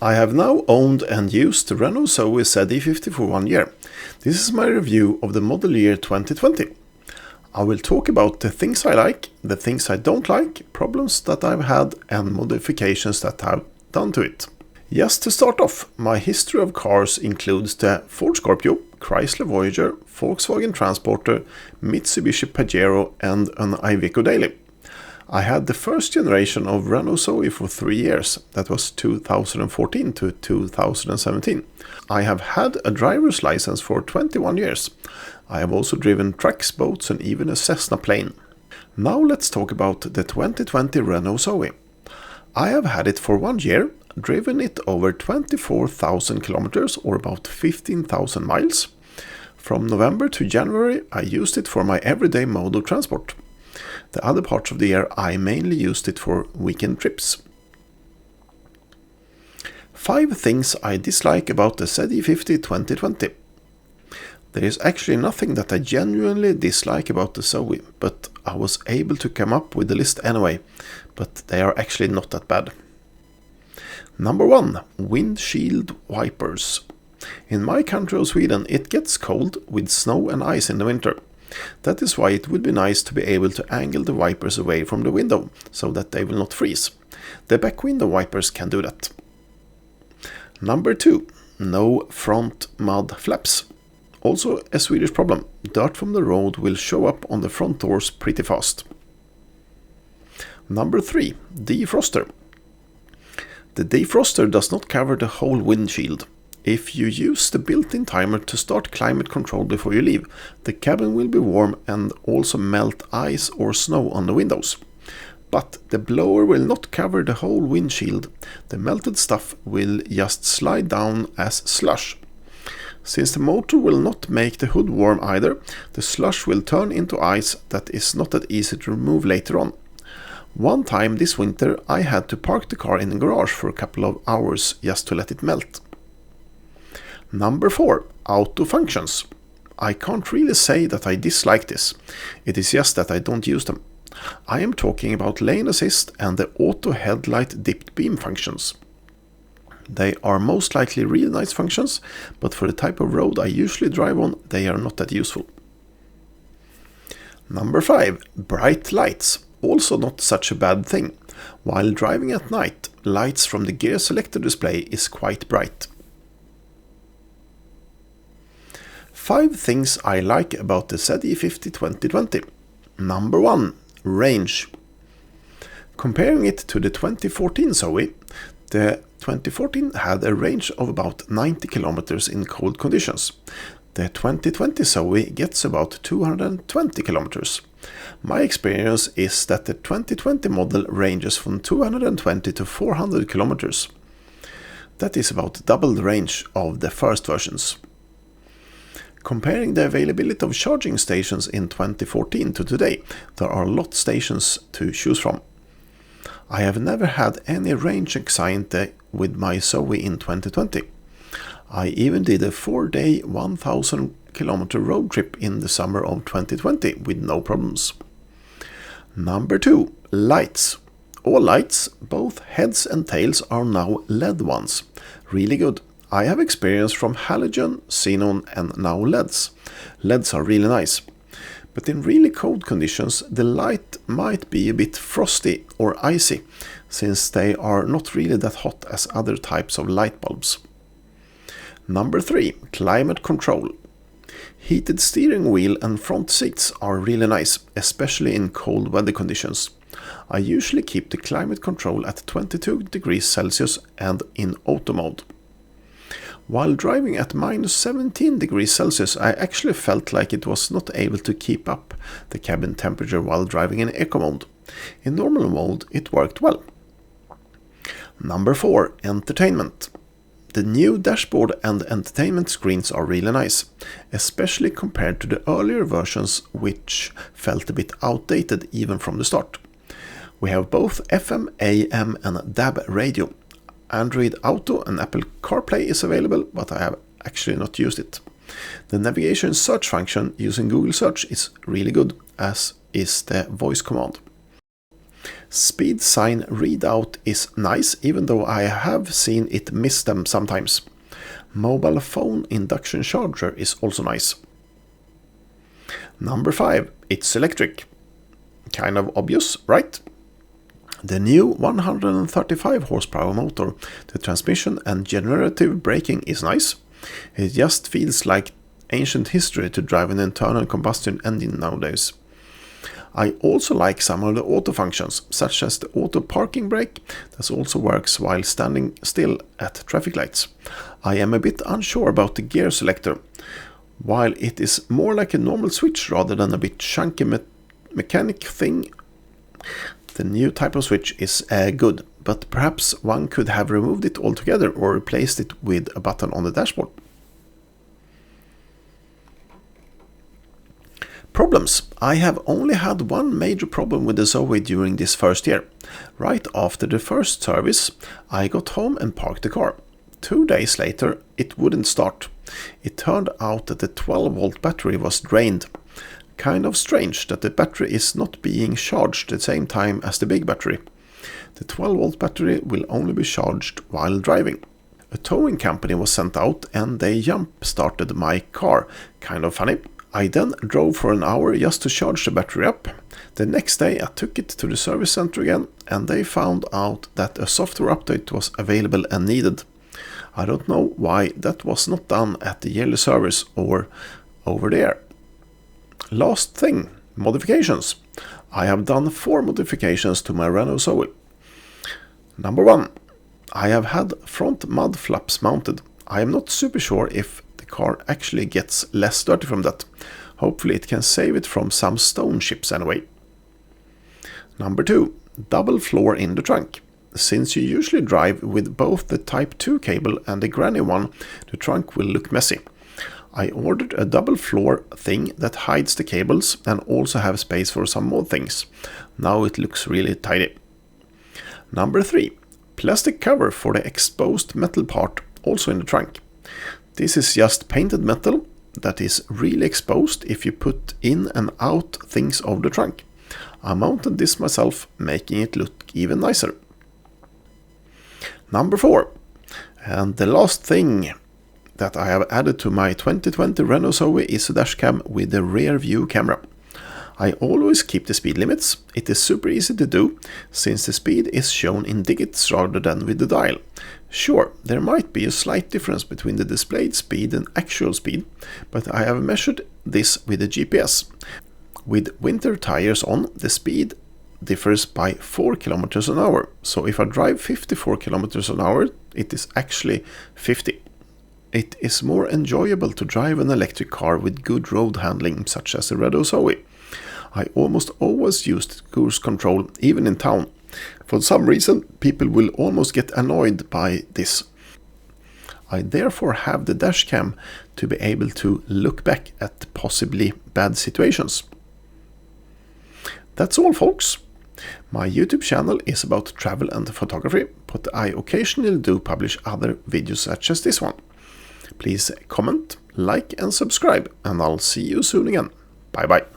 I have now owned and used the Renault Zoe ZE50 for 1 year. This is my review of the model year 2020. I will talk about the things I like, the things I don't like, problems that I've had and modifications that I've done to it. Just to start off, my history of cars includes the Ford Scorpio, Chrysler Voyager, Volkswagen Transporter, Mitsubishi Pajero and an Iveco Daily. I had the first generation of Renault Zoe for 3 years, that was 2014 to 2017. I have had a driver's license for 21 years. I have also driven trucks, boats and even a Cessna plane. Now let's talk about the 2020 Renault Zoe. I have had it for 1 year, driven it over 24,000 kilometers or about 15,000 miles. From November to January I used it for my everyday mode of transport. The other parts of the year I mainly used it for weekend trips. 5 things I dislike about the ZE50 2020. There is actually nothing that I genuinely dislike about the Zoe, but I was able to come up with the list anyway, but they are actually not that bad. Number 1. Windshield wipers. In my country of Sweden it gets cold with snow and ice in the winter. That is why it would be nice to be able to angle the wipers away from the window, so that they will not freeze. The back window wipers can do that. Number 2. No front mud flaps. Also a Swedish problem. Dirt from the road will show up on the front doors pretty fast. Number 3. Defroster. The defroster does not cover the whole windshield. If you use the built-in timer to start climate control before you leave, the cabin will be warm and also melt ice or snow on the windows. But the blower will not cover the whole windshield. The melted stuff will just slide down as slush. Since the motor will not make the hood warm either, the slush will turn into ice that is not that easy to remove later on. One time this winter I had to park the car in the garage for a couple of hours just to let it melt. Number 4. Auto functions. I can't really say that I dislike this. It is just that I don't use them. I am talking about lane assist and the auto headlight dipped beam functions. They are most likely real nice functions, but for the type of road I usually drive on, they are not that useful. Number 5. Bright lights. Also not such a bad thing. While driving at night, lights from the gear selector display is quite bright. 5 things I like about the ZE50 2020. Number 1. Range. Comparing it to the 2014 Zoe, the 2014 had a range of about 90 kilometers in cold conditions. The 2020 Zoe gets about 220 kilometers. My experience is that the 2020 model ranges from 220 to 400 kilometers. That is about double the range of the first versions. Comparing the availability of charging stations in 2014 to today, there are a lot of stations to choose from. I have never had any range anxiety with my Zoe in 2020. I even did a 4-day 1000 kilometer road trip in the summer of 2020 with no problems. Number 2. Lights. All lights, both heads and tails, are now LED ones. Really good. I have experience from halogen, xenon and now LEDs. LEDs are really nice. But in really cold conditions the light might be a bit frosty or icy, since they are not really that hot as other types of light bulbs. Number 3. Climate control. Heated steering wheel and front seats are really nice, especially in cold weather conditions. I usually keep the climate control at 22 degrees Celsius and in auto mode. While driving at minus 17 degrees Celsius, I actually felt like it was not able to keep up the cabin temperature while driving in eco mode. In normal mode, it worked well. Number 4. Entertainment. The new dashboard and entertainment screens are really nice, especially compared to the earlier versions, which felt a bit outdated even from the start. We have both FM, AM and DAB radio. Android Auto and Apple CarPlay is available, but I have actually not used it. The navigation search function using Google Search is really good, as is the voice command. Speed sign readout is nice, even though I have seen it miss them sometimes. Mobile phone induction charger is also nice. Number 5, it's electric. Kind of obvious, right? The new 135 horsepower motor, the transmission and generative braking is nice. It just feels like ancient history to drive an internal combustion engine nowadays. I also like some of the auto functions, such as the auto parking brake that also works while standing still at traffic lights. I am a bit unsure about the gear selector. While it is more like a normal switch rather than a bit chunky mechanic thing, the new type of switch is good, but perhaps one could have removed it altogether or replaced it with a button on the dashboard. Problems. I have only had one major problem with the Zoe during this first year. Right after the first service, I got home and parked the car. 2 days later, it wouldn't start. It turned out that the 12-volt battery was drained. Kind of strange that the battery is not being charged at the same time as the big battery. The 12-volt battery will only be charged while driving. A towing company was sent out and they jump-started my car. Kind of funny. I then drove for an hour just to charge the battery up. The next day I took it to the service center again and they found out that a software update was available and needed. I don't know why that was not done at the yearly service or over there. Last thing, modifications. I have done 4 modifications to my Renault Zoe. Number 1. I have had front mud flaps mounted. I am not super sure if the car actually gets less dirty from that. Hopefully it can save it from some stone chips anyway. Number 2. Double floor in the trunk. Since you usually drive with both the Type 2 cable and the granny one, the trunk will look messy. I ordered a double floor thing that hides the cables and also have space for some more things. Now it looks really tidy. Number 3. Plastic cover for the exposed metal part also in the trunk. This is just painted metal that is really exposed if you put in and out things of the trunk. I mounted this myself, making it look even nicer. Number 4. And the last thing that I have added to my 2020 Renault Zoe is a dashcam with a rear view camera. I always keep the speed limits. It is super easy to do, since the speed is shown in digits rather than with the dial. Sure, there might be a slight difference between the displayed speed and actual speed, but I have measured this with the GPS. With winter tires on, the speed differs by 4 km an hour. So if I drive 54 km an hour, it is actually 50. It is more enjoyable to drive an electric car with good road handling, such as the Renault Zoe. I almost always used cruise control, even in town. For some reason, people will almost get annoyed by this. I therefore have the dash cam to be able to look back at possibly bad situations. That's all, folks. My YouTube channel is about travel and photography, but I occasionally do publish other videos such as this one. Please comment, like and subscribe, and I'll see you soon again. Bye bye.